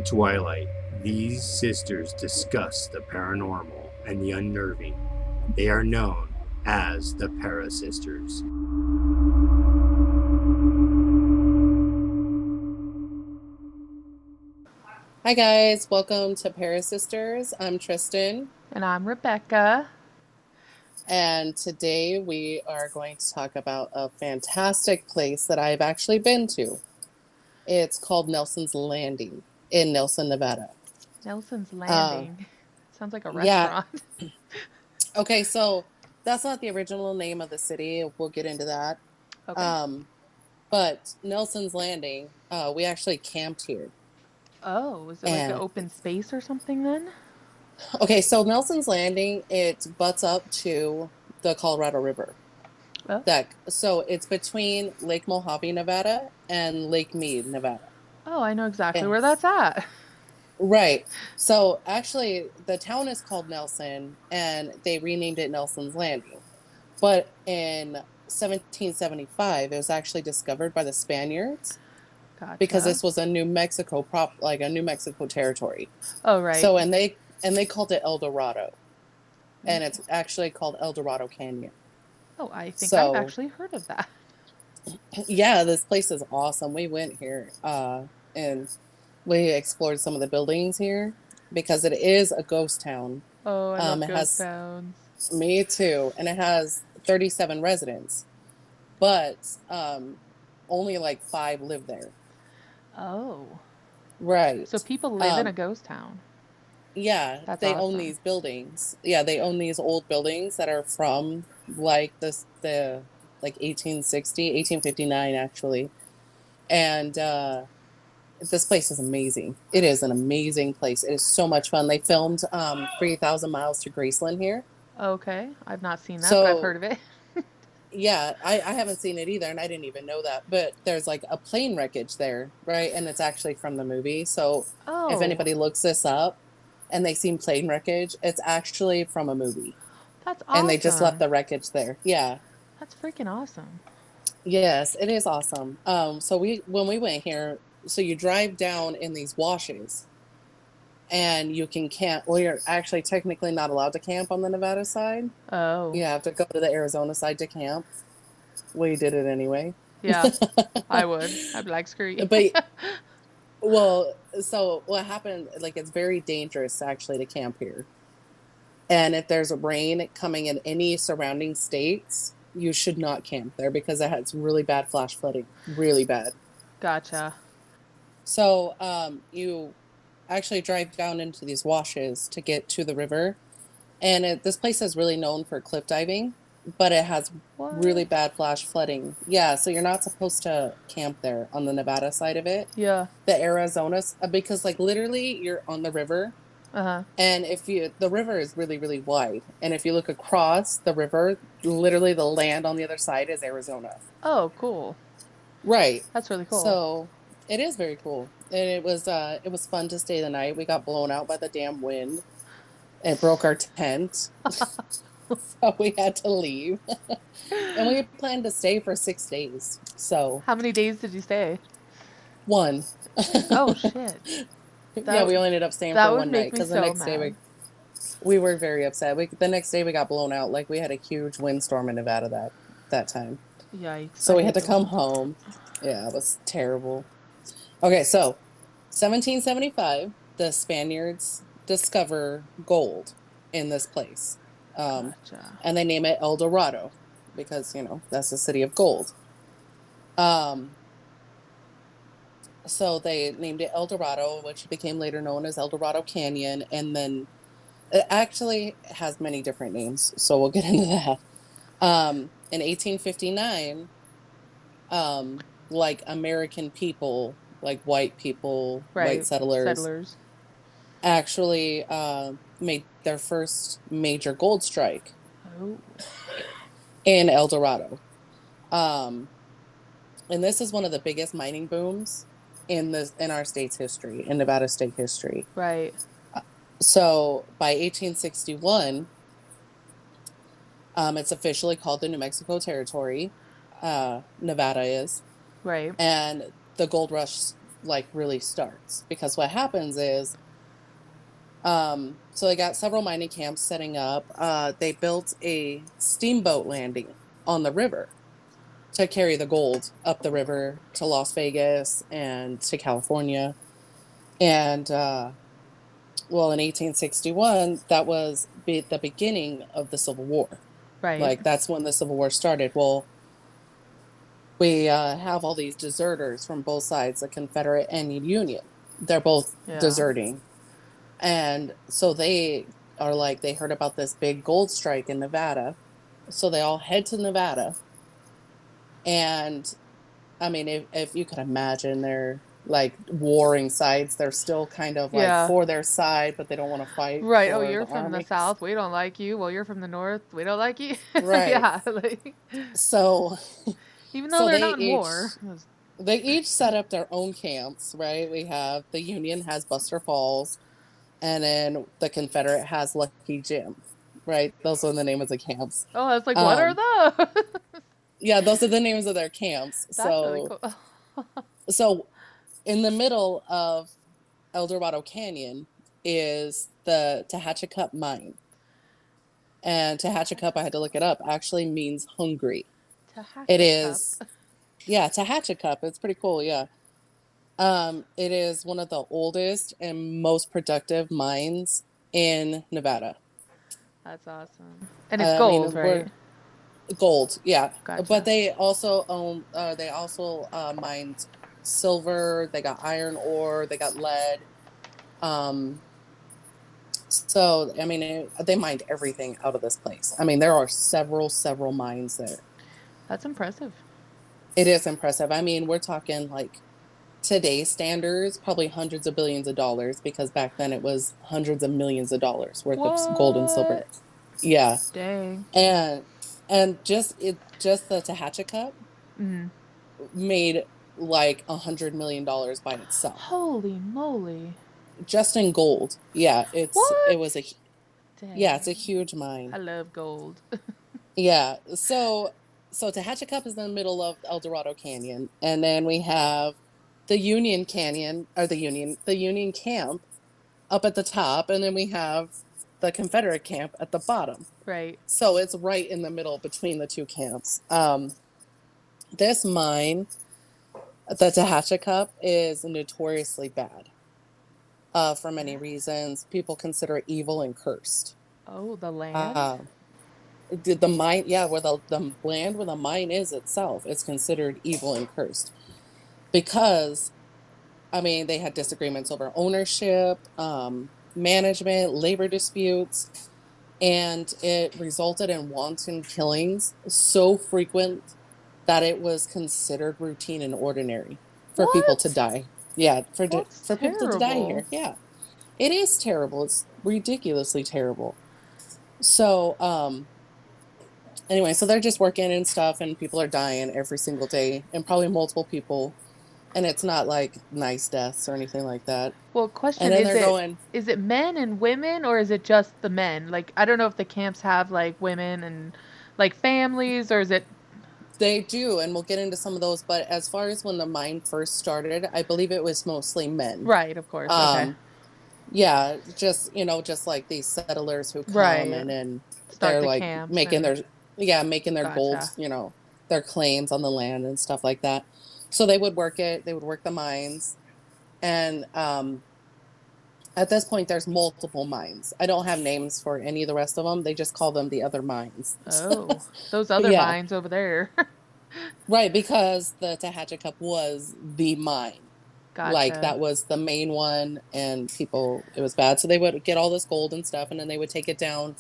twilight, these sisters discuss the paranormal and the unnerving. They are known as the ParaSisters. Hi guys, welcome to ParaSisters. I'm Tristain, And I'm Rebecca. and today we are going to talk about a fantastic place that I've actually been to. It's called Nelson's Landing in Nelson, Nevada. Nelson's Uh, Landing. Sounds like a yeah, restaurant. okay, so that's not the original name of the city. We'll get into that. Okay. Um, but Nelson's Landing, we actually camped here. Oh, is it like an And open space or something then? okay, so Nelson's Landing, it butts up to the Colorado River. Oh. So it's between Lake Mojave, Nevada and Lake Mead, Nevada. Oh, I know exactly Yeah. where that's at. Right. So actually the town is called Nelson and they renamed it Nelson's Landing. But in 1775 it was actually discovered by the Spaniards because Gotcha. this was a New Mexico like a New Mexico territory. Oh, right. So and they called it Eldorado. And it's actually called Eldorado Canyon. Oh, I think I've So actually heard of that. yeah, this place is awesome. We went here and we explored some of the buildings here because it is a ghost town. Oh, I love It ghost has towns. me too, and it has 37 residents, but only like 5 live there. Oh. So Right. people live in a Um, ghost town. yeah, That's they own awesome. these buildings. Yeah, they own these old buildings that are from like the like 1860, 1859 actually. And this place is amazing. It is an amazing place. It is so much fun. They filmed 3,000 Miles to Graceland here. Okay. I've not seen that, but I've So heard of it. yeah, I haven't seen it either, and I didn't even know that. But there's like a plane wreckage there, right? And it's actually from the movie. So if Oh, anybody looks this up and they seen plane wreckage, it's actually from a movie. that's And they just left awesome. the wreckage there. Yeah. That's freaking awesome. Yes, it is awesome. So when we went here, so you drive down in these washes and you can camp. Well, you're actually technically not allowed to camp on the Nevada side. Oh, You have to go to the Arizona side to camp. We did it anyway. yeah. I would. I'd be like, screw you. But well, so what happened, like it's very dangerous actually to camp here. And if there's a rain coming in any surrounding states, you should not camp there because it has really bad flash flooding, really bad. Gotcha. So you actually drive down into these washes to get to the river. And this place is really known for cliff diving, but it has really What? bad flash flooding. Yeah, so you're not supposed to camp there on the Nevada side of it. Yeah. The Arizona's because like literally you're on the river, Uh-huh. and if you the river is really really wide, and if you look across the river, literally the land on the other side is Arizona. Oh, cool. Right. That's really cool. So it is very cool. And it was fun to stay the night. We got blown out by the damn wind. It broke our tent. So we had to leave. And we planned to stay for 6 days. So How many days did you stay? one. Oh, shit. Yeah, That we only ended up staying that for would one night make me because the so next day mad. we were very upset. The next day we got blown out. Like we had a huge windstorm in Nevada that time. Yikes. So I we had hate to the come wind. home. Yeah, it was terrible. Okay, so 1775, the Spaniards discover gold in this place. Um, Gotcha. and they name it El Dorado because, that's the city of gold. Um, so they named it El Dorado, which became later known as Eldorado Canyon. And then it actually has many different names. So we'll get into that. In 1859, like American people, like white people, white Right. settlers, Settlers. actually made their first major gold strike Oh. in El Dorado. Um, and this is one of the biggest mining booms in our state's history, in Nevada state history. Right. So by 1861, it's officially called the New Mexico Territory. Nevada is, Right. and the gold rush like really starts, because what happens is, so they got several mining camps setting up. They built a steamboat landing on the river to carry the gold up the river to Las Vegas and to California. And well, in 1861, that was the beginning of the Civil War. Right. Like, that's when the Civil War started. Well, we have all these deserters from both sides, the Confederate and Union. They're both deserting. And so they are like, they heard about this big gold strike in Nevada. So they all head to Nevada. And I mean, if you could imagine, they're like warring sides. They're still kind of like for their side, but they don't want to fight. Right. For Oh, you're the from the army. South. We don't like you. Well, you're from the North. We don't like you. Right. Yeah. Like, so even though they're not in war. They each set up their own camps, right? We have the Union has Buster Falls, and then the Confederate has Lucky Jim, right? Those are the names of the camps. Oh, I was like, what are those? Yeah, those are the names of their camps. That's really cool. So in the middle of Eldorado Canyon is the Tehachacup mine. And Tehachacup, I had to look it up, actually means hungry. It is, Tehachacup. It's pretty cool, yeah. It is one of the oldest and most productive mines in Nevada. That's awesome. And it's gold, right? Gold, yeah. Gotcha. But they also own, mined silver, they got iron ore, they got lead. So, I mean, they mined everything out of this place. I mean, there are several mines there. That's impressive. It is impressive. I mean, we're talking like today's standards, probably hundreds of billions of dollars, because back then it was hundreds of millions of dollars worth of gold and silver. Yeah. Dang. And just the Tehachacup made like $100 million by itself. Holy moly! Just in gold. Yeah, it was a Dang. Yeah, it's a huge mine. I love gold. Yeah, so Tehachacup is in the middle of Eldorado Canyon, and then we have the Union Canyon, or the Union camp up at the top, and then we have the Confederate camp at the bottom. Right. So it's right in the middle between the two camps. This mine, the Tehachacup, is notoriously bad for many reasons. People consider it evil and cursed. Oh, the land? The mine, where the land where the mine is itself is considered evil and cursed. Because, I mean, they had disagreements over ownership, management, labor disputes, and it resulted in wanton killings so frequent that it was considered routine and ordinary for people to die. Yeah, for people to die here. Yeah, it is terrible. It's ridiculously terrible. So, anyway, so they're just working and stuff, and people are dying every single day, and probably multiple people. And it's not like nice deaths or anything like that. Well, question, is it men and women, or is it just the men? Like, I don't know if the camps have like women and like families, or is it? They do, and we'll get into some of those. But as far as when the mine first started, I believe it was mostly men. Right, of course. Okay. Yeah, just like these settlers who come and then they're like making their gold, their claims on the land and stuff like that. So they would work it. They would work the mines, and at this point, there's multiple mines. I don't have names for any of the rest of them. They just call them the other mines. Oh, those other mines over there. Right, because the Tehachacup was the mine. Gotcha. Like, that was the main one, and it was bad. So they would get all this gold and stuff, and then they would take it down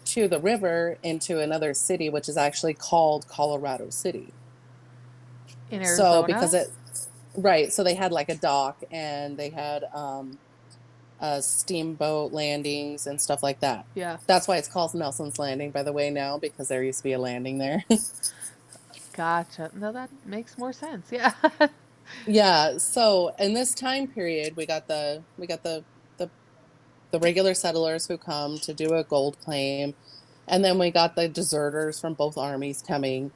to the river into another city, which is actually called Colorado City. In Arizona? So so they had like a dock, and they had steamboat landings and stuff like that. Yeah. That's why it's called Nelson's Landing, by the way, now, because there used to be a landing there. Gotcha. No, that makes more sense. Yeah. Yeah. So in this time period, we got the regular settlers who come to do a gold claim, and then we got the deserters from both armies coming,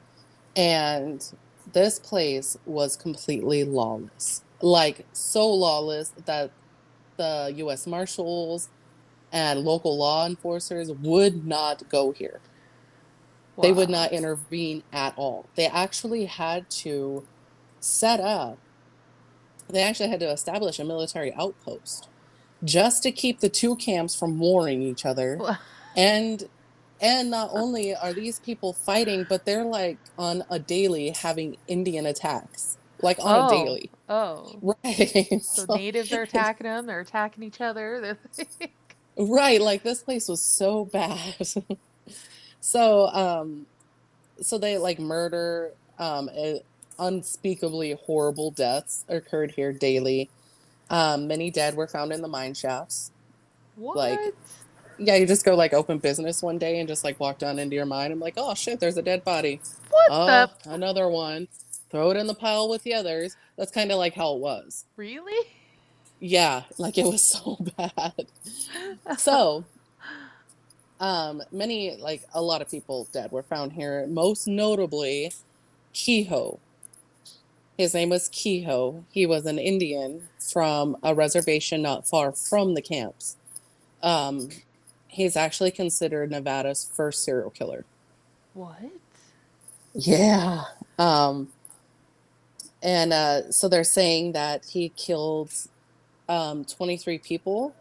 and this place was completely lawless. like so lawless that the U.S. Marshals and local law enforcers would not go here. Wow. They would not intervene at all. They actually had to establish a military outpost just to keep the two camps from warring each other. And not only are these people fighting, but they're like on a daily having Indian attacks, like on a daily. Oh. Right. So natives are attacking them. They're attacking each other. Right. Like this place was so bad. So they like murder, unspeakably horrible deaths occurred here daily. Many dead were found in the mine shafts. What? Like, yeah, you just go like open business one day and just like walk down into your mine. I'm like, oh shit, there's a dead body. Another one. Throw it in the pile with the others. That's kind of like how it was. Really? Yeah, like it was so bad. So, a lot of people dead were found here. Most notably, Kehoe. His name was Kehoe. He was an Indian from a reservation not far from the camps. He's actually considered Nevada's first serial killer. What? Yeah. So they're saying that he killed 23 people,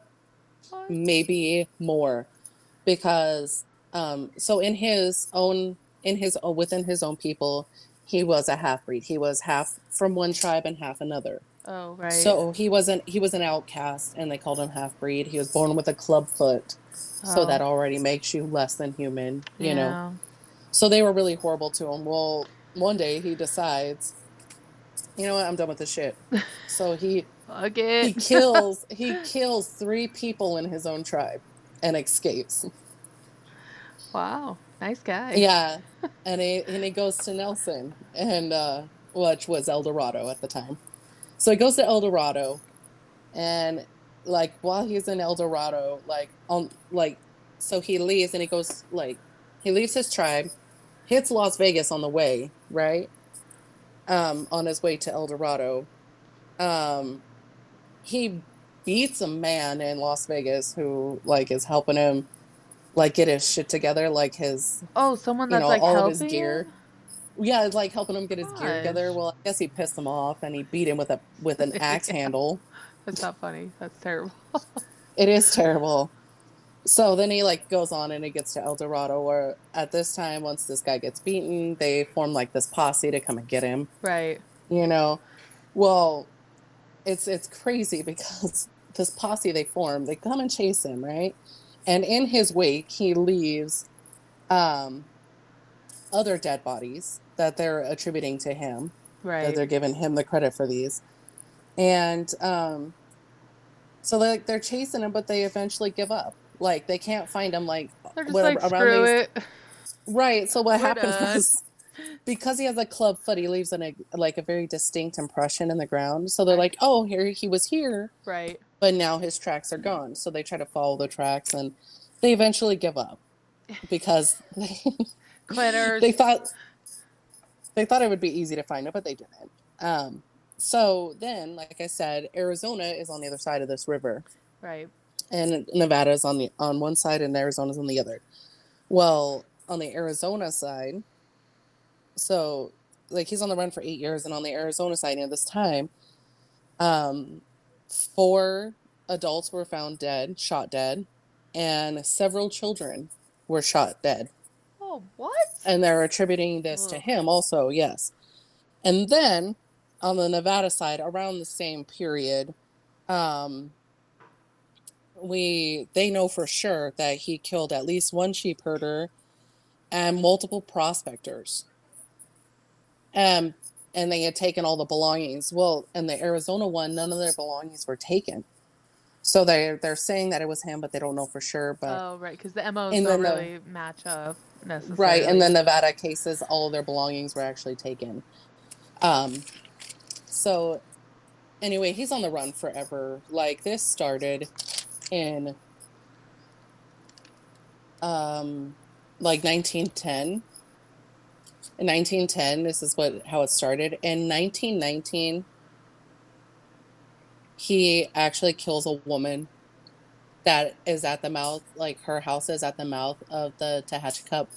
What? maybe more, because within his own people, he was a half-breed. He was half from one tribe and half another. Oh, right. So he was an outcast, and they called him half-breed. He was born with a club foot, so that already makes you less than human, you know. So they were really horrible to him. Well, one day he decides, you know what, I'm done with this shit. So he kills 3 people in his own tribe and escapes. Wow, nice guy. Yeah, and he goes to Nelson, and which was Eldorado at the time. So he goes to Eldorado, and like while he's in Eldorado, so he leaves and he goes he leaves his tribe, hits Las Vegas on the way, right? On his way to Eldorado, he beats a man in Las Vegas who is helping him get his shit together, someone that's all helping of his gear. him? Yeah, helping him get his gear together. Well, I guess he pissed him off and he beat him with an axe handle. That's not funny. That's terrible. It is terrible. So then he goes on and he gets to Eldorado, where at this time, once this guy gets beaten, they form this posse to come and get him. Right. Well, it's crazy because this posse they form, they come and chase him, right? And in his wake, he leaves other dead bodies that they're attributing to him. Right. That they're giving him the credit for these. And so they're chasing him, but they eventually give up. They can't find him. They're just screw it. Right. So what happened was, because he has a club foot, he leaves a very distinct impression in the ground. So they're like, oh, here he was here. Right. But now his tracks are gone. So they try to follow the tracks, and they eventually give up because quitters. They thought it would be easy to find it, but they didn't. So then, like I said, Arizona is on the other side of this river. Right. And Nevada is on one side and Arizona's on the other. Well, on the Arizona side, so he's on the run for 8 years, and on the Arizona side at this time, 4 adults were found shot dead, and several children were shot dead. Oh, what? And they're attributing this to him also, yes. And then on the Nevada side, around the same period, they know for sure that he killed at least 1 sheep herder and multiple prospectors. And they had taken all the belongings. Well, in the Arizona one, none of their belongings were taken. So they're saying that it was him, but they don't know for sure. But right, because the MOs don't really match up necessarily. Right, in the Nevada cases, all of their belongings were actually taken. So anyway, he's on the run forever. This started in 1910. In 1910, this is how it started. In 1919, he actually kills a woman that is at the mouth, like her house is at the mouth of the Tehachapi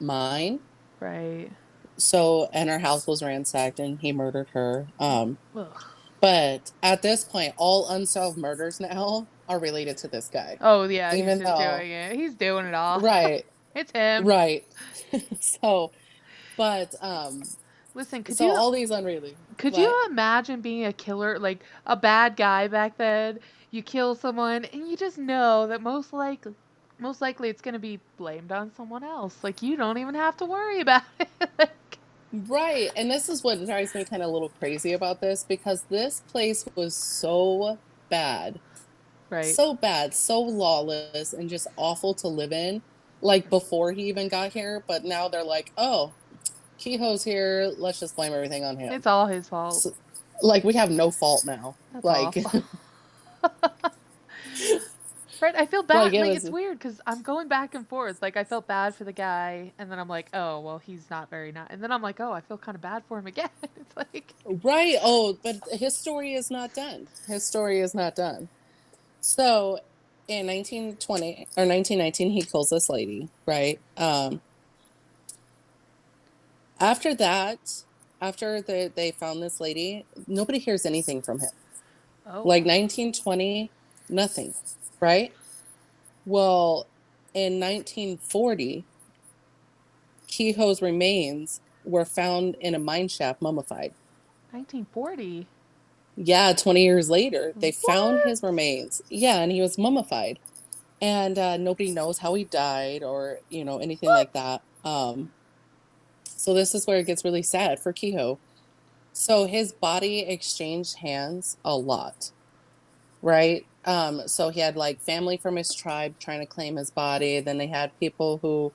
mine. Right. So, and her house was ransacked and he murdered her. Ugh. But at this point, all unsolved murders now are related to this guy. Oh yeah, he's Even just though, doing it. He's doing it all. right, It's him. right. So, but, Listen, so all these unrelated. could What? you imagine being a killer, like a bad guy back then? You kill someone and you just know that most likely it's going to be blamed on someone else. Like you don't even have to worry about it. Like, Right. And this is what drives me kind of a little crazy about this because this place was so bad. right. So bad, so lawless, and just awful to live in. Like before he even got here, but now they're like, oh, Kehoe's here. Let's just blame everything on him. It's all his fault. So, like we have no fault now. That's like, awful. Right, I feel bad. Like, It's weird because I'm going back and forth. Like I felt bad for the guy, and then I'm like, oh well, he's not very nice. And then I'm like, oh, I feel kind of bad for him again. It's like right. Oh, but his story is not done. His story is not done. So, in 1920 or 1919, he kills this lady. Right. After that, after they found this lady, nobody hears anything from him. oh, Like 1920, nothing, right? Well, in 1940, Kehoe's remains were found in a mine shaft mummified. 1940. Yeah, 20 years later, they found What? his remains. Yeah, and he was mummified. And nobody knows how he died or, anything like that. So this is where it gets really sad for Kehoe. So his body exchanged hands a lot, right? So he had like family from his tribe trying to claim his body. Then they had people who,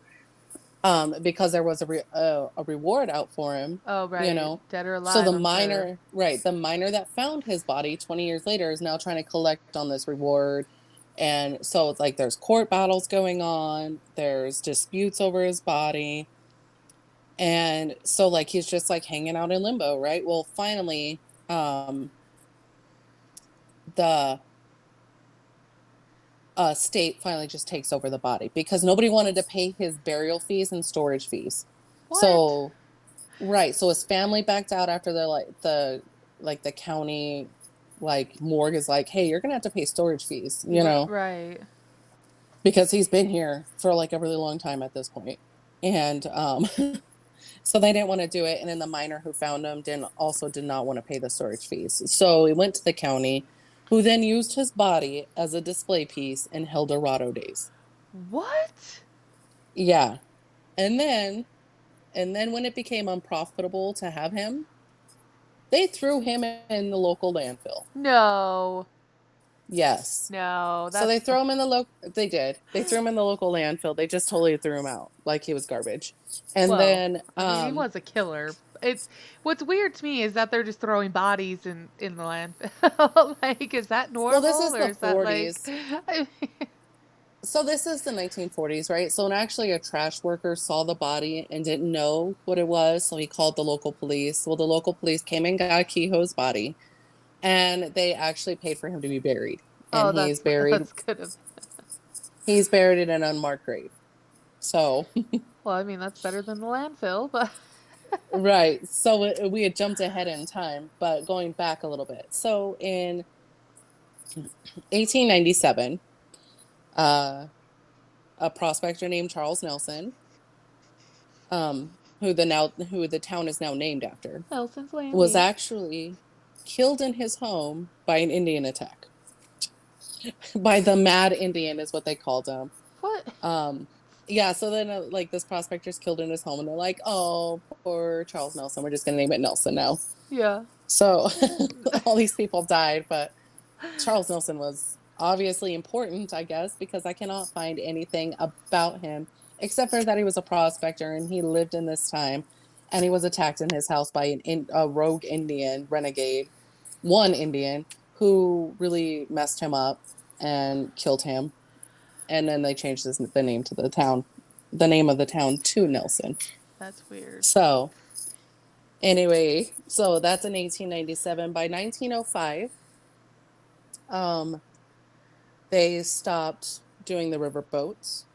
because there was a reward out for him. Oh, right. Dead or alive. So the I'm miner, sure. right, the miner that found his body 20 years later is now trying to collect on this reward. And so it's like there's court battles going on. There's disputes over his body. And so like he's just like hanging out in limbo, right? Well, finally, the state finally just takes over the body because nobody wanted to pay his burial fees and storage fees. What? So, right. So his family backed out after the county morgue is like, hey, you're gonna have to pay storage fees, Right. because he's been here for like a really long time at this point. And so they didn't want to do it. And then the miner who found him did not want to pay the storage fees. So he went to the county, who then used his body as a display piece in Eldorado days. What? Yeah. And then when it became unprofitable to have him, they threw him in the local landfill. No. Yes. No. So they throw him in the They did. They threw him in the local landfill. They just totally threw him out like he was garbage. And then he was a killer. It's what's weird to me is that they're just throwing bodies in the landfill. Like, is that normal? Well, this is the 40s. So this is the 1940s, right? So actually a trash worker saw the body and didn't know what it was, so he called the local police. Well, the local police came and got Kehoe's body, and they actually paid for him to be buried. And he's buried. That's good. He's buried in an unmarked grave. So. Well, I mean that's better than the landfill, but. Right. So we had jumped ahead in time, but going back a little bit. So in 1897. A prospector named Charles Nelson, who the town is now named after, Nelson's Landing, was actually killed in his home by an Indian attack. By the Mad Indian is what they called him. What? Yeah. So then, this prospector's killed in his home, and they're like, "Oh, poor Charles Nelson. We're just gonna name it Nelson now." Yeah. So all these people died, but Charles Nelson was obviously important, I guess, because I cannot find anything about him except for that he was a prospector and he lived in this time, and he was attacked in his house by a rogue Indian renegade, one Indian who really messed him up and killed him, and then they changed the name to the name of the town to Nelson. That's weird. So anyway, so that's in 1897. By 1905. They stopped doing the river boats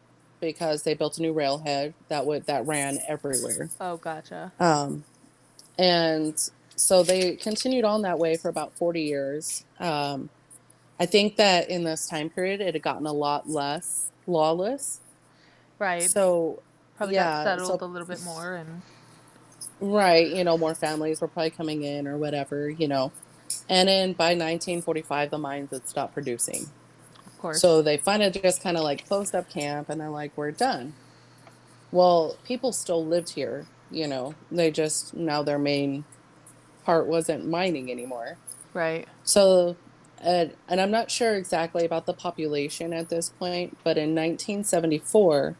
because they built a new railhead that ran everywhere. Oh, gotcha. And so they continued on that way for about 40 years. I think that in this time period, it had gotten a lot less lawless. Right. So, Probably got yeah, settled a little bit more, and right, more families were probably coming in or whatever. And then by 1945, the mines had stopped producing. of course. So they finally just kind of like closed up camp and they're like, we're done. Well, people still lived here. They just, now their main part wasn't mining anymore. Right. So, and I'm not sure exactly about the population at this point, but in 1974,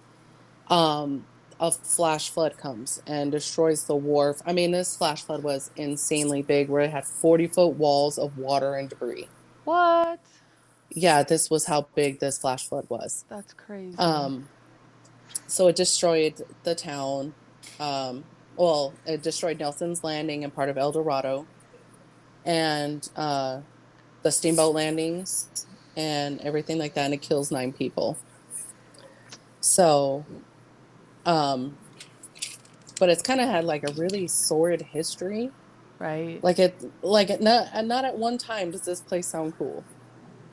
a flash flood comes and destroys the wharf. I mean, this flash flood was insanely big, where it had 40-foot walls of water and debris. What? Yeah, this was how big this flash flood was. That's crazy. So it destroyed the town. Well, it destroyed Nelson's Landing and part of Eldorado, and the steamboat landings and everything like that, and it kills 9 people. So, but it's kind of had like a really sordid history. Right. Like not at one time does this place sound cool.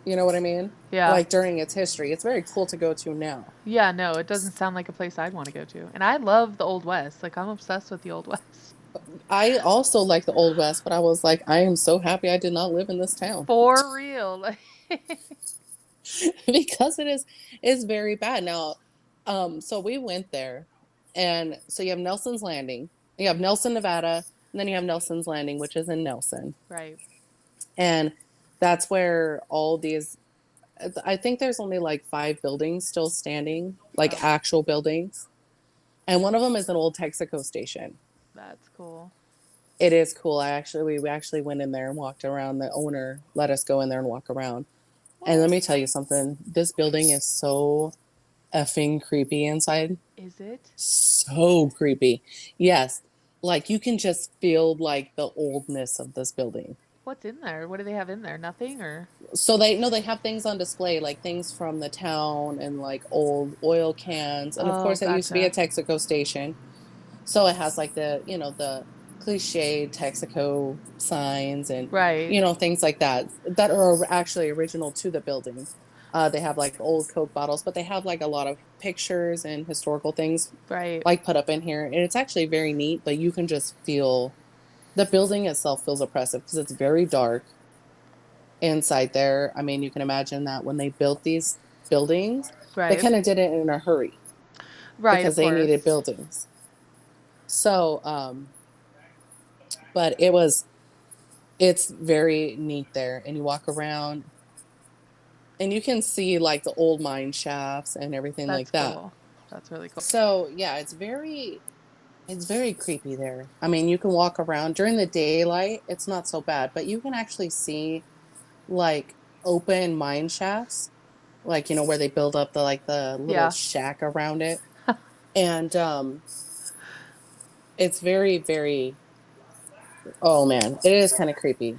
You know what I mean? Yeah. Like during its history, it's very cool to go to now. Yeah, no, it doesn't sound like a place I'd want to go to. And I love the Old West. Like, I'm obsessed with the Old West. I also like the Old West, but I was like, I am so happy I did not live in this town. For real. Because it's very bad. Now, so we went there, and so you have Nelson's Landing, you have Nelson, Nevada, and then you have Nelson's Landing, which is in Nelson. Right. And that's where all these, I think there's only like 5 buildings still standing, like actual buildings. And one of them is an old Texaco station. That's cool. It is cool. We actually went in there and walked around. The owner let us go in there and walk around. What? And let me tell you something. This building is so effing creepy inside. Is it? So creepy. Yes. Like you can just feel like the oldness of this building. What's in there? What do they have in there? Nothing, or? So they have things on display, like things from the town and like old oil cans. And of course, it used to be a Texaco station. So it has like the cliche Texaco signs and, right. Things like that are actually original to the building. They have like old Coke bottles, but they have like a lot of pictures and historical things right. like put up in here. And it's actually very neat, but you can just feel the building itself feels oppressive because it's very dark inside there. I mean, you can imagine that when they built these buildings, right. they kind of did it in a hurry. Right. Because they needed buildings. So, but it's very neat there. And you walk around and you can see like the old mine shafts and everything like that. Cool. That's really cool. So yeah, it's very creepy there. I mean, you can walk around during the daylight. It's not so bad, but you can actually see like open mine shafts, like, where they build up the little shack around it. And, it's very, very, oh man, it is kind of creepy.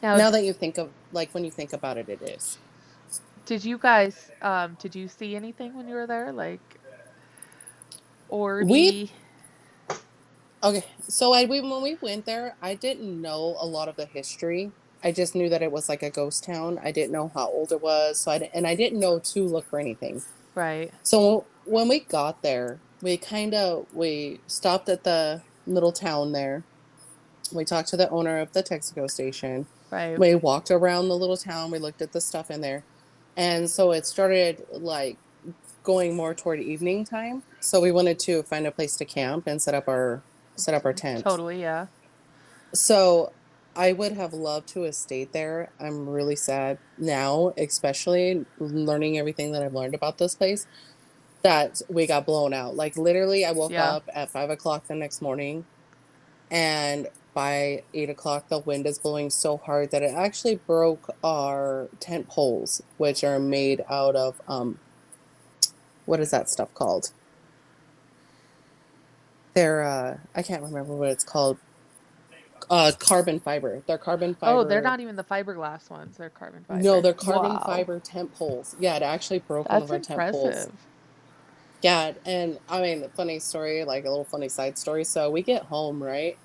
Now that you think of, like, when you think about it, it is. Did you guys, did you see anything when you were there? Like, or okay, so when we went there, I didn't know a lot of the history. I just knew that it was like a ghost town. I didn't know how old it was, so I didn't know to look for anything. Right. So when we got there, we stopped at the little town there. We talked to the owner of the Texaco station. Right. We walked around the little town. We looked at the stuff in there. And so it started like going more toward evening time. So we wanted to find a place to camp and set up our tent. Totally, yeah. So I would have loved to have stayed there. I'm really sad now, especially learning everything that I've learned about this place, that we got blown out. Like literally I woke up at 5:00 the next morning, and by 8:00 the wind is blowing so hard that it actually broke our tent poles, which are made out of what is that stuff called? They're I can't remember what it's called. carbon fiber. They're carbon fiber. Oh, they're not even the fiberglass ones. They're carbon fiber. No, they're carbon Wow. fiber tent poles. Yeah, it actually broke one That's of our tent poles. impressive. Yeah, and I mean, funny story, like a little funny side story. So we get home, right?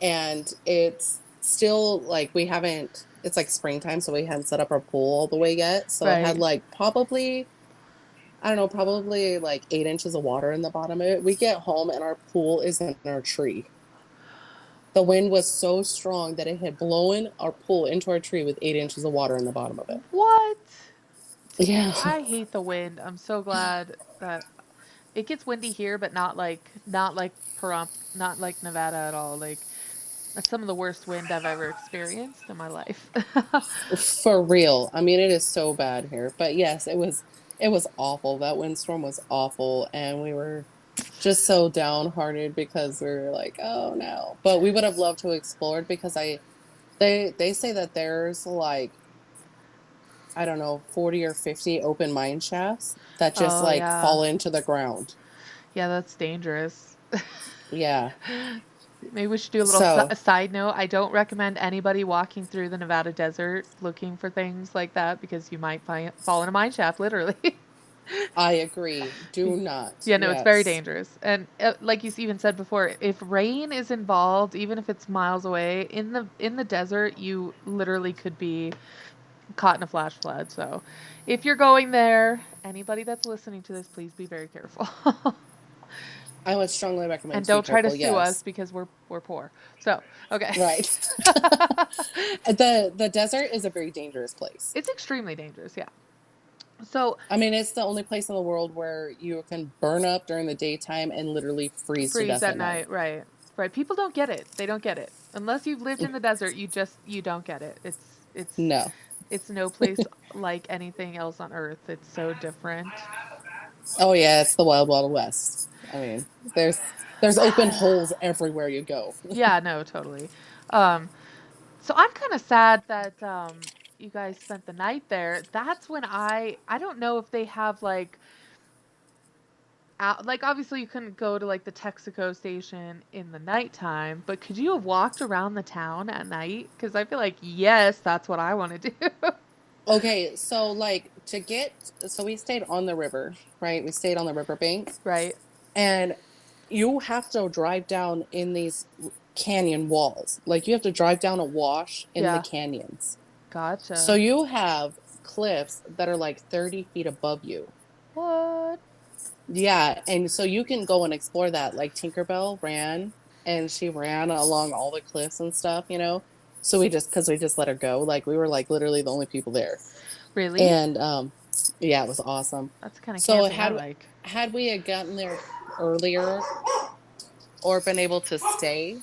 And it's still like it's like springtime, so we hadn't set up our pool all the way yet. So it had Right. like probably, I don't know, probably like 8 inches of water in the bottom of it. We get home and our pool is in our tree. The wind was so strong that it had blown our pool into our tree with 8 inches of water in the bottom of it. What? Yeah. I hate the wind. I'm so glad that it gets windy here, but not like not like Nevada at all. Like that's some of the worst wind I've ever experienced in my life. For real. I mean, it is so bad here. But yes, it was awful. That windstorm was awful, and we were just so downhearted because we were like, oh no. But we would have loved to explore it because they say that there's like, I don't know, 40 or 50 open mine shafts that just Oh, like yeah. fall into the ground. Yeah, that's dangerous. Yeah. Maybe we should do a little So side note. I don't recommend anybody walking through the Nevada desert looking for things like that because you might fall in a mine shaft, literally. I agree. Do not. Yeah, no, it's very Yes. dangerous. And like you even said before, if rain is involved, even if it's miles away in the desert, you literally could be caught in a flash flood. So, if you're going there, anybody that's listening to this, please be very careful. I would strongly recommend And to be don't try to careful, sue us yes. because we're poor. So, okay. Right. The desert is a very dangerous place. It's extremely dangerous, yeah. So, I mean, it's the only place in the world where you can burn up during the daytime and literally freeze to death at at night. right. Right. People don't get it. They don't get it. Unless you've lived in the desert, you don't get it. No. It's no place like anything else on earth. It's so different. Oh yeah, it's the Wild Wild West. I mean, there's open holes everywhere you go. Yeah, no, totally. So I'm kind of sad that you guys spent the night there. That's when I don't know if they have like like obviously you couldn't go to like the Texaco station in the nighttime, but could you have walked around the town at night? Because I feel like yes, that's what I want to do. Okay, so like so we stayed on the river, right? We stayed on the riverbank, Right. and you have to drive down in these canyon walls. Like you have to drive down a wash in the Yeah. canyons. Gotcha. So you have cliffs that are like 30 feet above you. What? Yeah, and so you can go and explore that. Like Tinkerbell ran, and she ran along all the cliffs and stuff, you know. So because we just let her go. Like we were like literally the only people there. Really? And yeah, it was awesome. That's kind of So camping I like. had we had gotten there earlier or been able to stay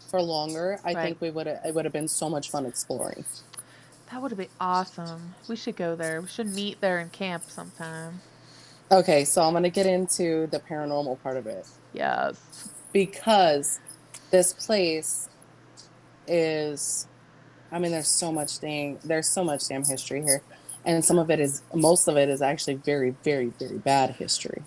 for longer, I Right. think it would have been so much fun exploring. That would have been awesome. We should go there. We should meet there and camp sometime. Okay, so I'm gonna get into the paranormal part of it Yes. because this place is, I mean, there's so much damn history here, and most of it is actually very, very, very bad history.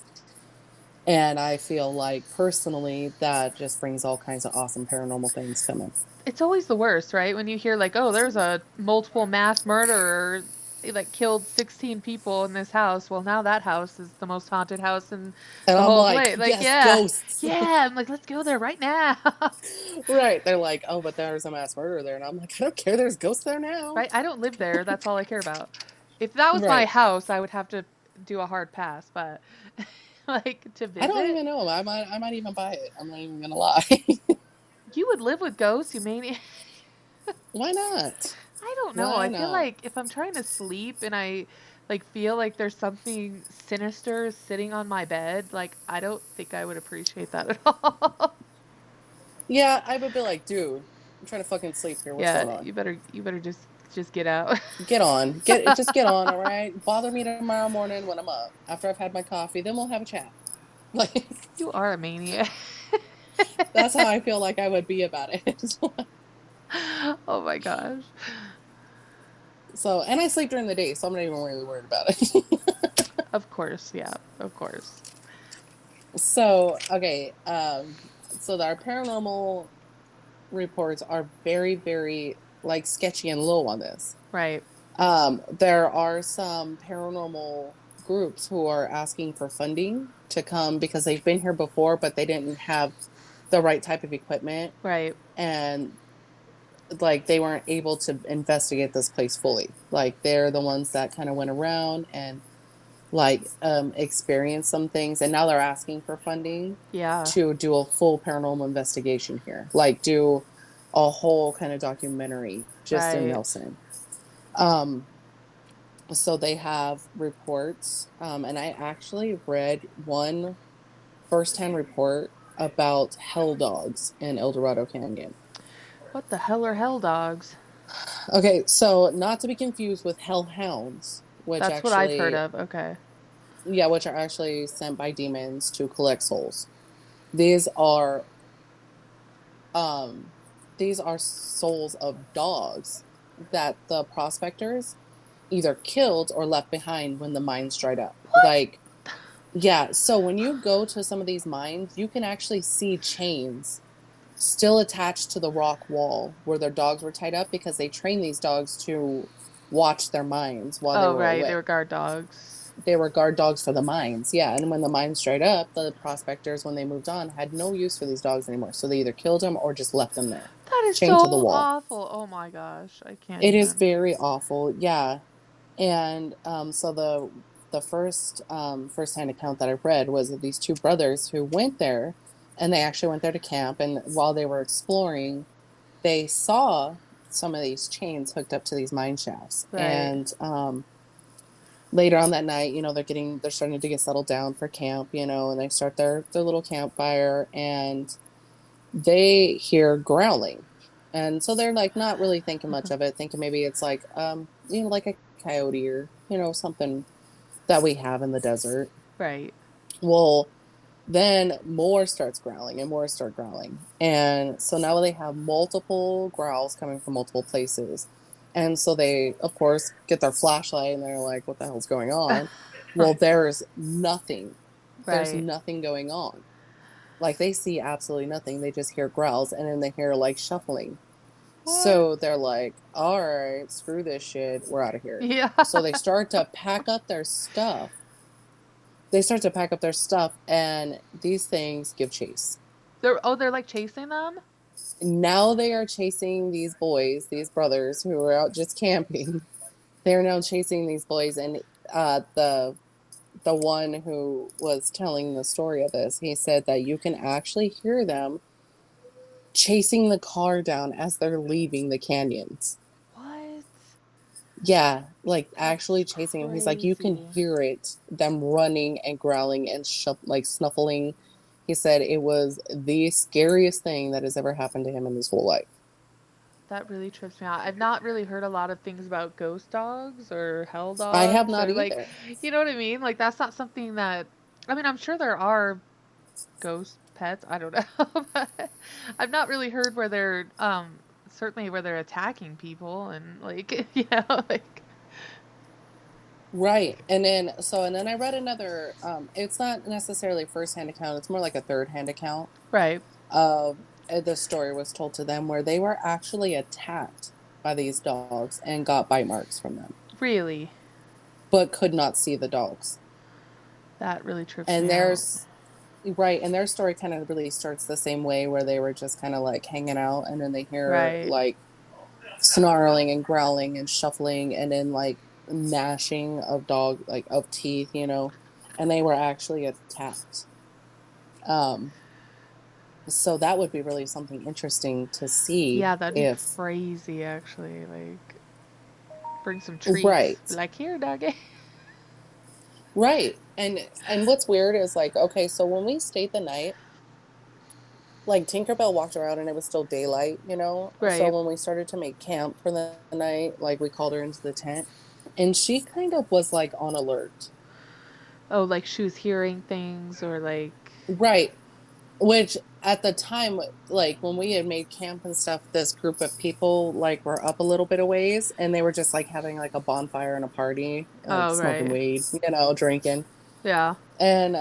And I feel like personally that just brings all kinds of awesome paranormal things coming. It's always the worst, right? When you hear like, oh, there's a multiple mass murderer that killed 16 people in this house. Well, now that house is the most haunted house in And the I'm whole like, place. Like, yes, yeah. ghosts. Yeah, I'm like, let's go there right now. Right. They're like, oh, but there's a mass murderer there. And I'm like, I don't care. There's ghosts there now. Right? I don't live there. That's all I care about. If that was my Right. house, I would have to do a hard pass, but like to visit. I don't even know. I might even buy it. I'm not even gonna lie. You would live with ghosts, you maniac. Why not? I don't know. Why I feel not? like if I'm trying to sleep and I like feel like there's something sinister sitting on my bed, like I don't think I would appreciate that at all. Yeah, I would be like, dude, I'm trying to fucking sleep here. What's going on? You better just get out. Just get on, all right? Bother me tomorrow morning when I'm up. After I've had my coffee, then we'll have a chat. Like, You are a maniac. that's how I feel like I would be about it. Oh my gosh. So, and I sleep during the day, so I'm not even really worried about it. Of course, yeah, of course. So, okay, so our paranormal reports are very, very like sketchy and low on this. Right. There are some paranormal groups who are asking for funding to come because they've been here before, but they didn't have the right type of equipment, Right. and like they weren't able to investigate this place fully. Like they're the ones that kind of went around and like experienced some things, and now they're asking for funding Yeah. to do a full paranormal investigation here, like do a whole kind of documentary just in Right. Nelson. Um, so they have reports, and I actually read one firsthand report about hell dogs in Eldorado Canyon. What the hell are hell dogs? Okay, so not to be confused with hellhounds, which That's what I've heard actually, of. Okay. yeah, which are actually sent by demons to collect souls. These are um these are souls of dogs that the prospectors either killed or left behind when the mines dried up. What? Like, yeah, so when you go to some of these mines, you can actually see chains still attached to the rock wall where their dogs were tied up because they trained these dogs to watch their mines while they Oh, were right. They away. were guard dogs. They were guard dogs for the mines, yeah. And when the mines dried up, the prospectors, when they moved on, had no use for these dogs anymore. So they either killed them or just left them there, That is chained to the so wall. awful. Oh my gosh. I can't It is even. very awful, yeah. And so the first-hand account that I read was of these two brothers who went there, and they actually went there to camp. And while they were exploring, they saw some of these chains hooked up to these mine shafts. Right. And later on that night, they're starting to get settled down for camp, and they start their little campfire, and they hear growling. And so they're like not really thinking much of it, thinking maybe it's like like a coyote or something that we have in the desert. Right. Well, then more starts growling and more start growling. And so now they have multiple growls coming from multiple places. And so they, of course, get their flashlight and they're like, what the hell's going on? Well, there's nothing. There's Right. nothing going on. Like they see absolutely nothing. They just hear growls, and then they hear like shuffling. What? So they're like, all right, screw this shit. We're out of here. Yeah. So they start to pack up their stuff. And these things give chase. They're like chasing them? Now they are chasing these boys, these brothers who are out just camping. They're now chasing these boys, and the one who was telling the story of this, he said that you can actually hear them chasing the car down as they're leaving the canyons. What? Yeah, like actually chasing him. He's like, you can Crazy. hear it, them running and growling and like snuffling. He said it was the scariest thing that has ever happened to him in his whole life. That really trips me out. I've not really heard a lot of things about ghost dogs or hell dogs. I have not or like, either. you know what I mean? Like that's not something that. I mean, I'm sure there are ghost pets. I don't know, but I've not really heard where they're certainly where they're attacking people and like like. Right. And then I read another, it's not necessarily a first-hand account, it's more like a third-hand account Right. of the story was told to them where they were actually attacked by these dogs and got bite marks from them, Really. but could not see the dogs. That really trips And me out. right, and their story kind of really starts the same way where they were just kind of like hanging out, and then they hear Right. like snarling and growling and shuffling, and then like gnashing of teeth, and they were actually attacked. So that would be really something interesting to see. Yeah, that'd be if crazy actually. Like bring some treats. Right. Be like, here, doggy. Right. And what's weird is like, okay, so when we stayed the night, like Tinkerbell walked around and it was still daylight, So Right. when we started to make camp for the night, like we called her into the tent, and she kind of was like on alert. Oh, like she was hearing things or like. Right. Which at the time, like when we had made camp and stuff, this group of people like were up a little bit of ways, and they were just like having like a bonfire and a party, like Oh, smoking right. weed, drinking. Yeah. And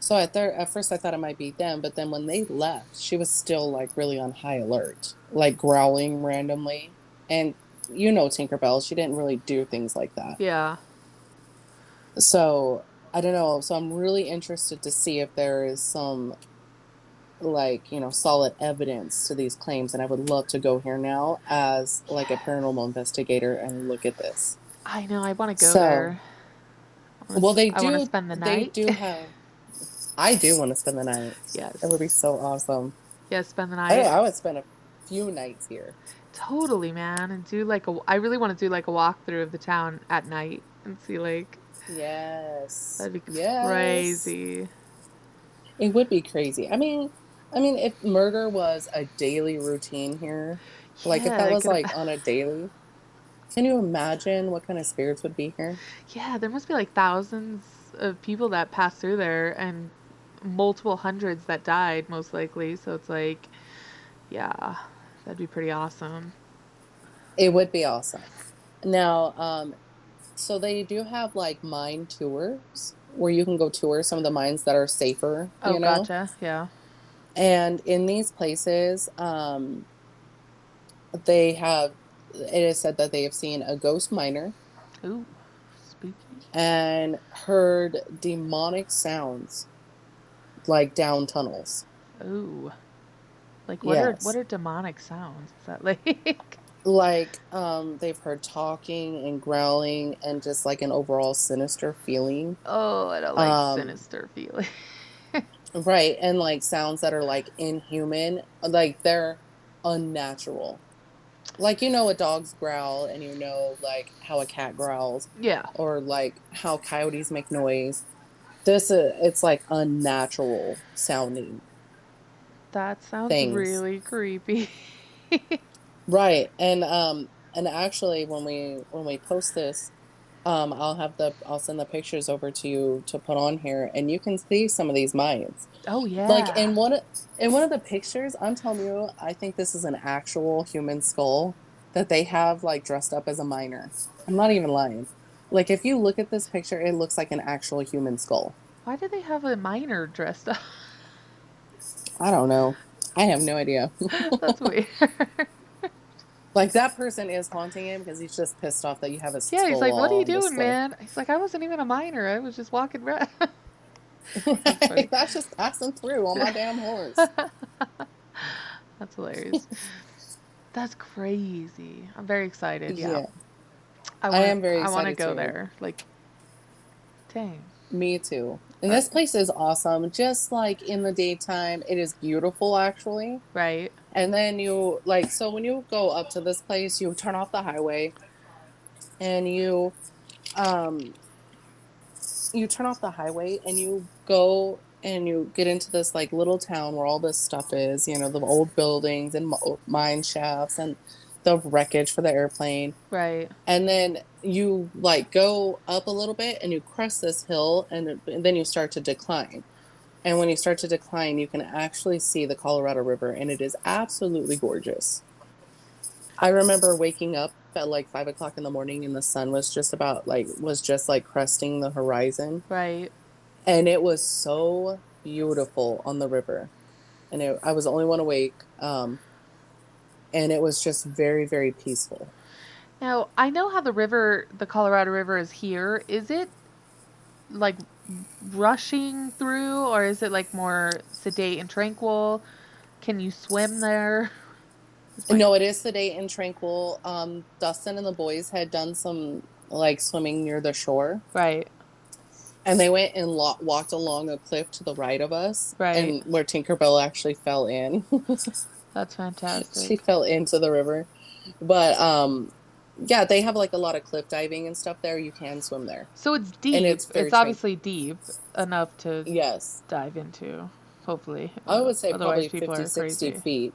So at first I thought it might be them, but then when they left, she was still like really on high alert, like growling randomly. And you know Tinkerbell, she didn't really do things like that. Yeah. So I don't know. So I'm really interested to see if there is some like, solid evidence to these claims. And I would love to go here now as like a paranormal investigator and look at this. I know. I want to go So, there. well, I want to spend the they night. do have, I do want to spend the night. Yes. That would be so awesome. Yeah, spend the night. I would spend a few nights here. Totally, man. And do like I really want to do like a walkthrough of the town at night and see like. Yes. That'd be Yes. crazy. It would be crazy. I mean, if murder was a daily routine here, like if Yeah, that I was could like on a daily, can you imagine what kind of spirits would be here? Yeah, there must be like thousands of people that passed through there and multiple hundreds that died, most likely. So it's like, yeah, that'd be pretty awesome. It would be awesome. Now, so they do have like mine tours where you can go tour some of the mines that are safer, Oh, gotcha. Yeah. And in these places, they have, it is said that they have seen a ghost miner. Ooh, spooky. And heard demonic sounds like down tunnels. Ooh. Like Yes. what are demonic sounds? Is that like Like they've heard talking and growling and just like an overall sinister feeling. Oh, I don't like sinister feeling. Right, and like sounds that are like inhuman, like they're unnatural. Like a dog's growl and like how a cat growls. Yeah. Or like how coyotes make noise. It's like unnatural sounding. That sounds things. really creepy. Right. And actually when we post this, I'll send the pictures over to you to put on here and you can see some of these mines. Oh yeah. Like in one of the pictures, I'm telling you, I think this is an actual human skull that they have like dressed up as a miner. I'm not even lying. Like if you look at this picture, it looks like an actual human skull. Why did they have a miner dressed up? I don't know. I have no idea. That's weird. Like that person is haunting him because he's just pissed off that you have a skull. Yeah, he's like, "What are you on doing, display." man?" He's like, "I wasn't even a miner. I was just walking around." Right? That's just passing through on my damn horse. That's hilarious. That's crazy. I'm very excited. Yeah. I am very excited. I want to go too. there. Like, dang. Me too. And this place is awesome. Just like in the daytime, it is beautiful actually. Right. And then so when you go up to this place, you turn off the highway and you turn off the highway and you go and you get into this like little town where all this stuff is, the old buildings and mine shafts and the wreckage for the airplane. Right. And then you like go up a little bit and you crest this hill and then you start to decline. And when you start to decline, you can actually see the Colorado River and it is absolutely gorgeous. I remember waking up at like 5 o'clock in the morning and the sun was just cresting the horizon. Right. And it was so beautiful on the river. And I was the only one awake. And it was just very, very peaceful. Now, I know how the Colorado River is here. Is it like rushing through or is it like more sedate and tranquil? Can you swim there? No, it is sedate and tranquil. Dustin and the boys had done some like swimming near the shore. Right. And they went and walked along a cliff to the right of us. Right. And where Tinkerbell actually fell in. That's fantastic. She fell into the river. But yeah, they have like a lot of cliff diving and stuff there. You can swim there. So it's deep. And it's obviously deep enough to dive into, hopefully. I would say Otherwise, probably 50, 60 feet.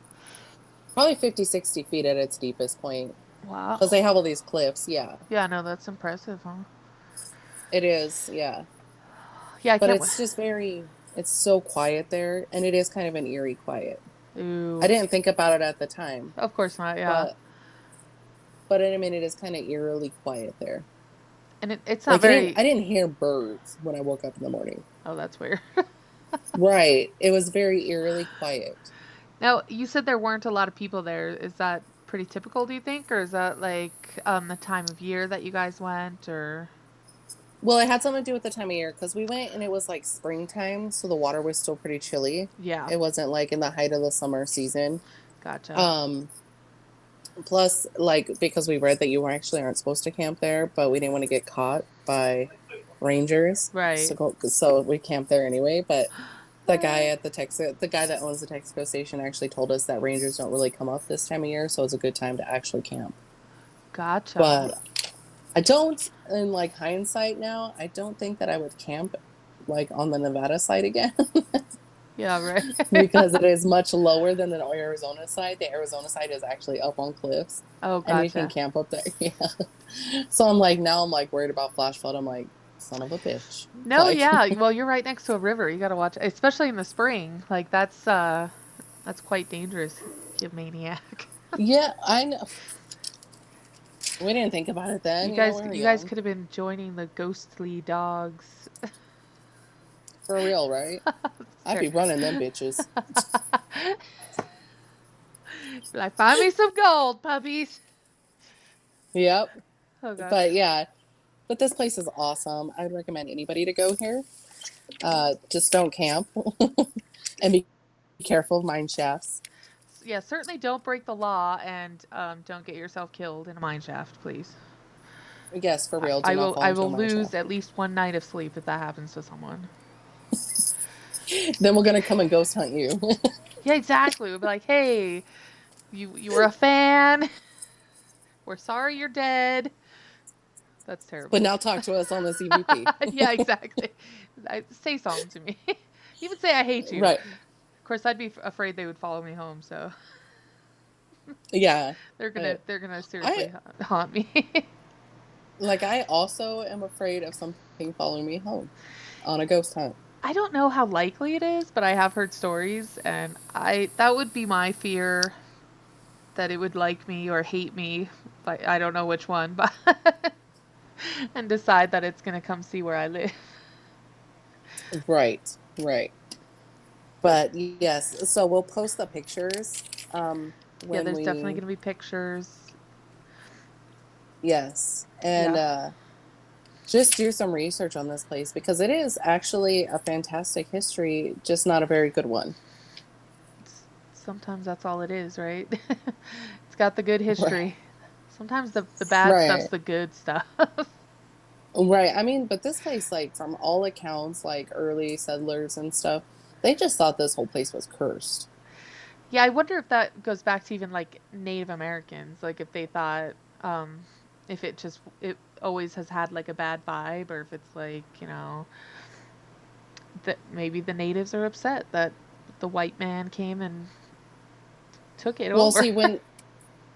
Probably 50, 60 feet at its deepest point. Wow. Because they have all these cliffs, yeah. Yeah, no, that's impressive, huh? It is, yeah. Yeah, but it's just it's so quiet there, and it is kind of an eerie quiet. Ooh. I didn't think about it at the time. Of course not, yeah. But I mean, it is kind of eerily quiet there. And it's not very... I didn't hear birds when I woke up in the morning. Oh, that's weird. Right. It was very eerily quiet. Now, you said there weren't a lot of people there. Is that pretty typical, do you think? Or is that like the time of year that you guys went or Well, it had something to do with the time of year because we went and it was like springtime, so the water was still pretty chilly. yeah, It wasn't like in the height of the summer season. gotcha. Um, Plus, like because we read that you actually aren't supposed to camp there, but we didn't want to get caught by rangers, Right. so we camped there anyway. But Uh, the guy that owns the Texaco station actually told us that rangers don't really come up this time of year, so it's a good time to actually camp. gotcha. But I don't, in like hindsight now, I don't think that I would camp like on the Nevada side again Yeah, right. because it is much lower than the Arizona side. The Arizona side is actually up on cliffs Oh, and you can gotcha. camp up there. Yeah. So I'm like worried about flash flood. I'm like, son of a bitch. No, Like, yeah. Well, you're right next to a river. You got to watch, especially in the spring. Like that's quite dangerous, you maniac. yeah, I know. We didn't think about it then. We were You guys young. could have been joining the ghostly dogs. For real, right? I'd be running them bitches. Like, find me some gold, puppies. Yep. Oh gosh. But yeah, but this place is awesome. I'd recommend anybody to go here. Just don't camp and be careful of mine shafts. Yeah, certainly don't break the law and don't get yourself killed in a mine shaft, please. Yes, for real. Do not fall I into a will mine lose shaft. at least one night of sleep if that happens to someone. Then we're gonna come and ghost hunt you. Yeah, exactly. We'll be like, hey, you were a fan. We're sorry you're dead. That's But terrible. now talk to us on the CVP. Yeah, exactly. Say something to me. Even say I hate you. Right. Of course, I'd be afraid they would follow me home, so Yeah. But they're gonna I seriously haunt me. I also am afraid of something following me home on a ghost hunt. I don't know how likely it is, but I have heard stories, and I that would be my fear that it would like me or hate me, but I don't know which one, but and decide that it's gonna come see where I live. Right. Right. But yes, so we'll post the pictures Yeah, when there's definitely we gonna be pictures. yes. And Yeah. just do some research on this place because it is actually a fantastic history, just not a very good one. Sometimes that's all it is, right? It's got the good Right. history. Sometimes the bad stuff's Right. the good stuff. Right. I mean, but this place, like from all accounts, like early settlers and stuff, they just thought this whole place was cursed. Yeah, I wonder if that goes back to even like Native Americans, like if they thought if it always has had like a bad vibe or if it's like, that maybe the natives are upset that the white man came and took it Well, over. see,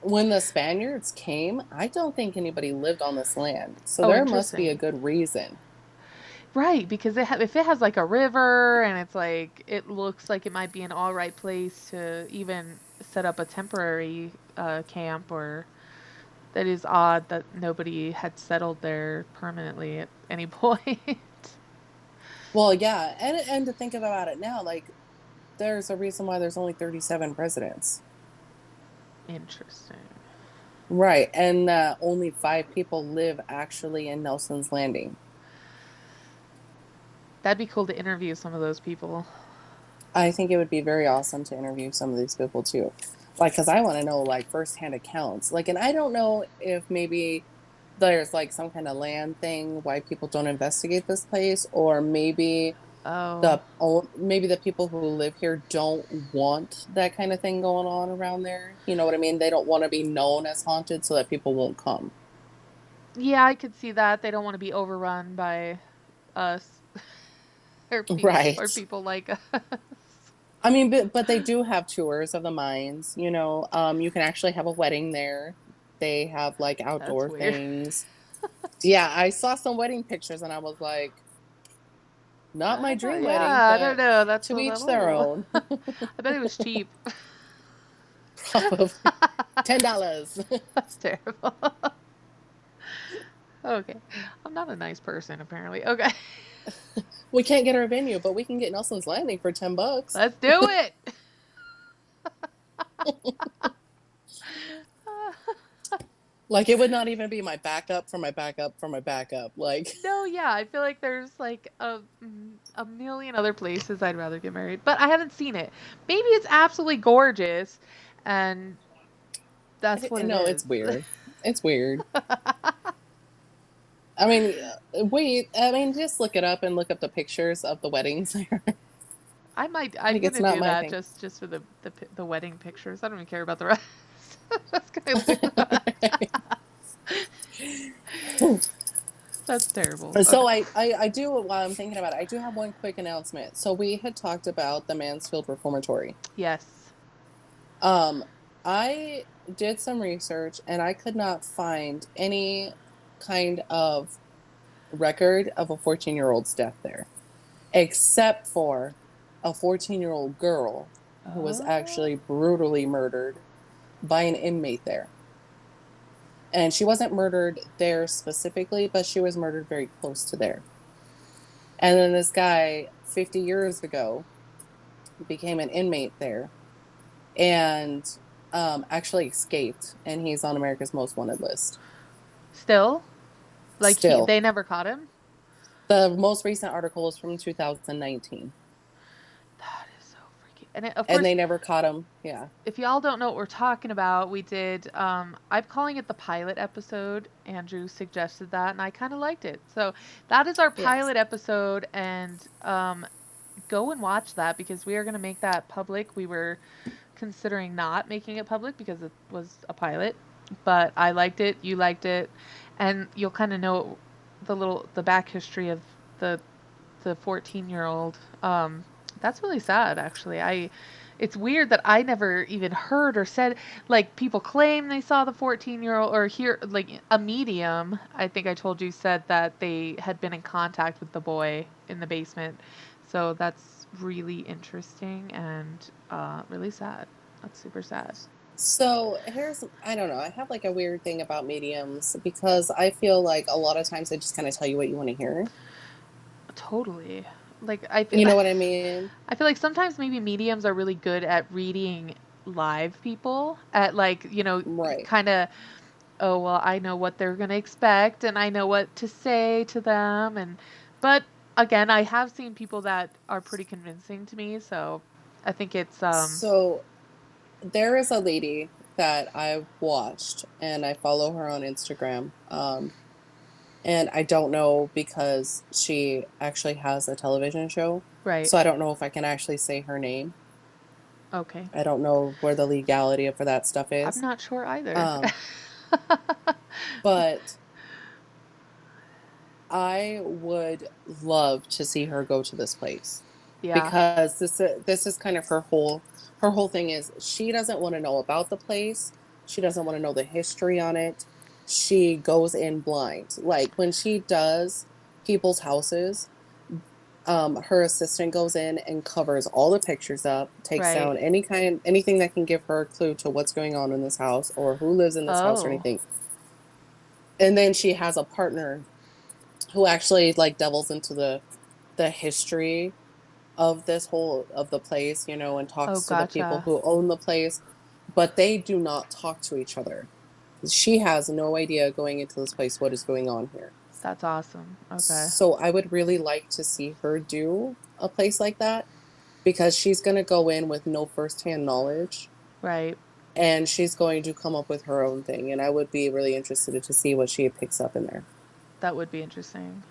when the Spaniards came, I don't think anybody lived on this land. So Oh, there must be a interesting. good reason. Right, because if it has like a river and it's like it looks like it might be an all right place to even set up a temporary camp, or that is odd that nobody had settled there permanently at any point. Well, yeah, and to think about it now, like there's a reason why there's only 37 presidents. Interesting. Right, and only 5 people live actually in Nelson's Landing. That'd be cool to interview some of those people. I think it would be very awesome to interview some of these people too. Like, because I want to know like firsthand accounts. Like, and I don't know if maybe there's like some kind of land thing why people don't investigate this place, or Oh, maybe the people who live here don't want that kind of thing going on around there. You know what I mean? They don't want to be known as haunted so that people won't come. yeah, I could see that. They don't want to be overrun by us or Right. people like us. I mean, but they do have tours of the mines, you know. You can actually have a wedding there. They have like That's outdoor weird. things. Yeah, I saw some wedding pictures and I was like, not I my don't know. dream Yeah, wedding, I don't but know. That's to a each their little. own. I bet it was cheap. Probably $10. That's terrible. Okay. I'm not a nice person, apparently. Okay. We can't get our venue, but we can get Nelson's Landing for $10. Let's do it. Like, it would not even be my backup for my backup for my backup. Like, No, yeah, I feel like there's like a million other places I'd rather get married, but I haven't seen it. Maybe it's absolutely gorgeous, and that's what it no, is. it's weird. It's weird. I mean, just look it up and look up the pictures of the weddings there. I'm Like, it's gonna not do my that thing. just for the wedding pictures. I don't even care about the rest. Just gonna do that. That's terrible. So Okay. I do, while I'm thinking about it, I do have one quick announcement. So we had talked about the Mansfield Reformatory. Yes. I did some research and I could not find any kind of record of a 14-year-old's death there, except for a 14-year-old girl who was actually brutally murdered by an inmate there. And she wasn't murdered there specifically, but she was murdered very close to there. And then this guy, 50 years ago, became an inmate there and actually escaped. And he's on America's Most Wanted list. Still? Like, Still. they never caught him? The most recent article is from 2019. That is so freaky. And of course, And they never caught him. Yeah. if y'all don't know what we're talking about, we did, I'm calling it the pilot episode. Andrew suggested that, and I kind of liked it. So that is our pilot episode, and go and watch that because we are going to make that public. We were considering not making it public because it was a pilot, but I liked it, you liked it, and you'll kind of know the back history of the 14-year-old. That's really sad, actually. It's weird that I never even heard or said, like, people claim they saw the 14-year-old or hear, like, a medium, I think I told you, said that they had been in contact with the boy in the basement. So that's really interesting and really sad. That's super sad. So I don't know, I have like a weird thing about mediums because I feel like a lot of times they just kind of tell you what you want to hear. Totally. Like, I feel, You know what I mean? I feel like sometimes maybe mediums are really good at reading live people at, like, Right. kind of, oh, well, I know what they're going to expect and I know what to say to them. But again, I have seen people that are pretty convincing to me. So I think it's, So there is a lady that I've watched and I follow her on Instagram. And I don't know because she actually has a television show. right. So I don't know if I can actually say her name. Okay. I don't know where the legality for that stuff is. I'm not sure either. But I would love to see her go to this place. Yeah. Because this is kind of her whole thing is she doesn't want to know about the place. She doesn't want to know the history on it. She goes in blind. Like when she does people's houses, her assistant goes in and covers all the pictures up, takes down anything that can give her a clue to what's going on in this house or who lives in this house or anything. And then she has a partner who actually like delves into the history of the place, and talks to the people who own the place, but they do not talk to each other. She has no idea going into this place what is going on here. That's awesome. Okay. So I would really like to see her do a place like that because she's going to go in with no firsthand knowledge. Right. And she's going to come up with her own thing. And I would be really interested to see what she picks up in there. That would be interesting.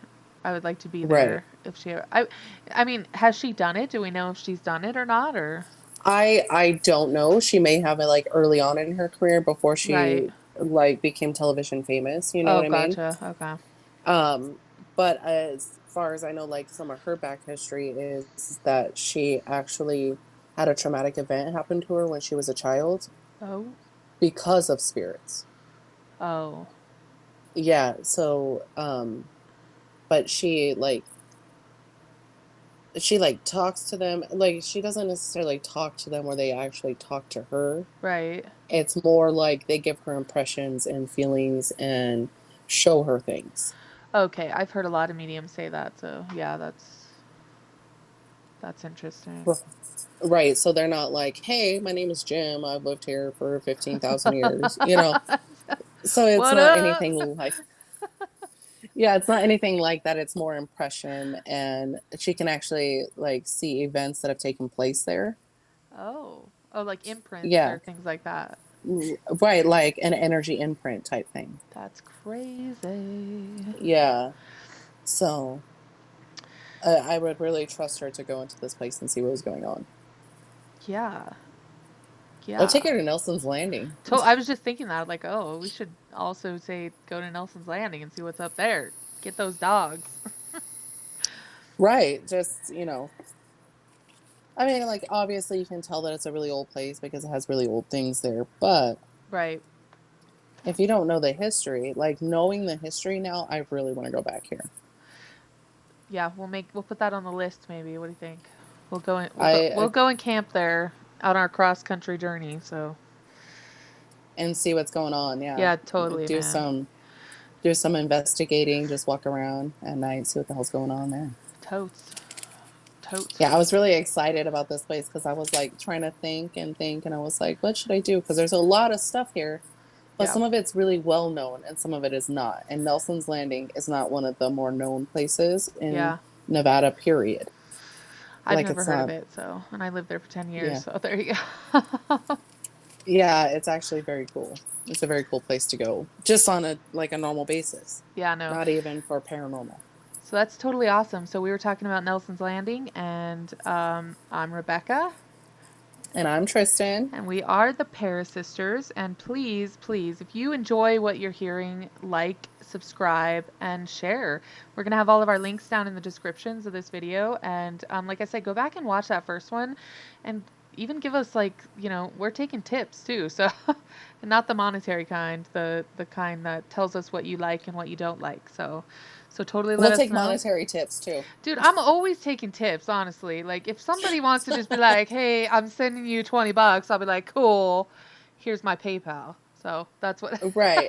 I would like to be there if she. I mean, has she done it? Do we know if she's done it or not? Or I don't know. She may have it like early on in her career before she like became television famous. You know what I mean? Gotcha. Okay. But as far as I know, like some of her back history is that she actually had a traumatic event happen to her when she was a child. Oh. Because of spirits. Oh. Yeah. So, but she talks to them. Like she doesn't necessarily talk to them where they actually talk to her. Right. It's more like they give her impressions and feelings and show her things. Okay, I've heard a lot of mediums say that, so yeah, that's interesting. Right. So they're not like, hey, my name is Jim. I've lived here for 15,000 years, you know? So it's What not up? anything like, yeah, it's not anything like that. It's more impression. And she can actually like see events that have taken place there. Oh. Oh, like imprints Yeah. or things like that. Right. Like an energy imprint type thing. That's crazy. Yeah. So I would really trust her to go into this place and see what was going on. Yeah. I'll Yeah. take her to Nelson's Landing. I was just thinking that, like, oh, we should also say go to Nelson's Landing and see what's up there. Get those dogs. Right. Just, you know, I mean, like, obviously you can tell that it's a really old place because it has really old things there. But Right. if you don't know the history, like knowing the history now, I really want to go back here. Yeah, we'll put that on the list maybe. What do you think? We'll I go and camp there on our cross country journey, so and see what's going on. Yeah. yeah, totally, Do man. some investigating, just walk around at night, see what the hell's going on there. Totes. Totes. Yeah, I was really excited about this place because I was like trying to think and think, and I was like, what should I do? Because there's a lot of stuff here, but Yeah. some of it's really well known and some of it is not. And Nelson's Landing is not one of the more known places in Yeah. Nevada, period. I've Like never it's heard of not, it, and I lived there for 10 years, yeah. so there you go. Yeah, it's actually very cool. It's a very cool place to go, just on a normal basis, Yeah, no. not even for paranormal. So that's totally awesome. So we were talking about Nelson's Landing, and I'm Rebecca. And I'm Tristan. And we are the ParaSisters. And please, please, if you enjoy what you're hearing, like, subscribe, and share. We're going to have all of our links down in the descriptions of this video. And like I said, go back and watch that first one. And even give us, like, you know, we're taking tips too. So not the monetary kind, the kind that tells us what you like and what you don't like. So totally let We'll us take know. monetary tips too. Dude, I'm always taking tips, honestly. Like, if somebody wants to just be like, hey, I'm sending you $20, I'll be like, cool, here's my PayPal. So that's what. Right.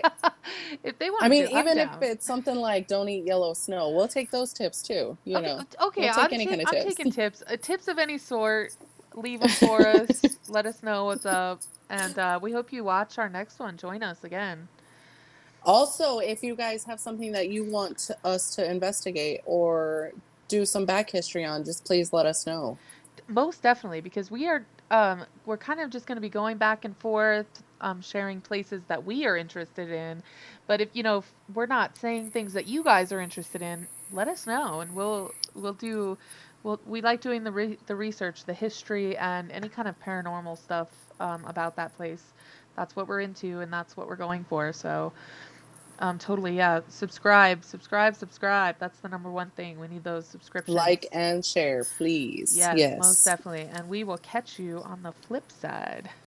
If they want I to mean, do, I'm even if down. it's something like don't eat yellow snow, we'll take those tips too. You know, Okay, we'll take any kind of I'm tips. taking tips. Tips of any sort. Leave them for us. Let us know what's up. And we hope you watch our next one. Join us again. Also, if you guys have something that you want us to investigate or do some back history on, just please let us know. Most definitely, because we're kind of just going to be going back and forth, sharing places that we are interested in. But if we're not saying things that you guys are interested in, let us know, and we like doing the research, the history, and any kind of paranormal stuff about that place. That's what we're into, and that's what we're going for. So. Totally, yeah. Subscribe. That's the number one thing. We need those subscriptions. Like and share, please. Yes, most Yes. definitely. And we will catch you on the flip side.